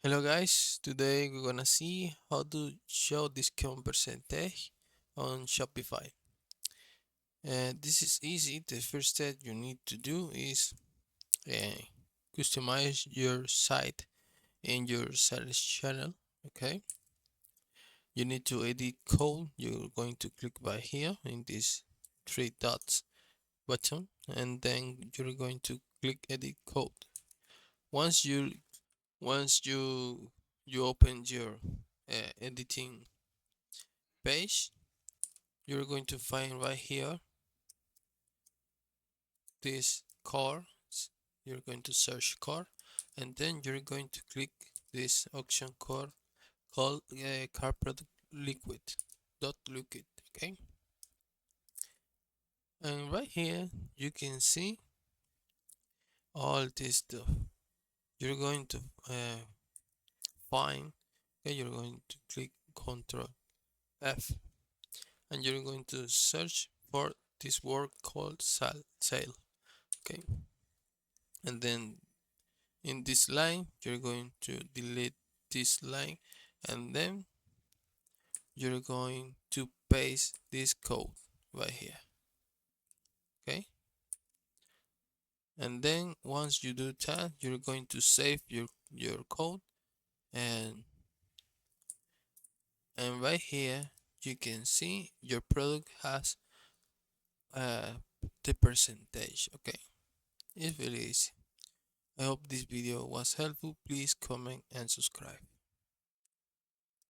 Hello guys, today we're gonna see how to show discount percentage on Shopify. And this is easy. The first step you need to do is uh, customize your site in your sales channel. Okay, you need to edit code. You're going to click by here in this three dots button, and then you're going to click edit code. Once you once you open your editing page, you're going to find right here this car. You're going to search car, and then you're going to click this auction car called car product liquid dot liquid. Okay, and right here you can see all this stuff. You're going to find. Okay, you're going to click Control F, and you're going to search for this word called sale. Okay, and then in this line you're going to delete this line, and then you're going to paste this code right here. Okay, and then once you do that, you're going to save your code, and right here you can see your product has uh, the percentage. Okay, it's very easy. I hope this video was helpful. Please comment and subscribe.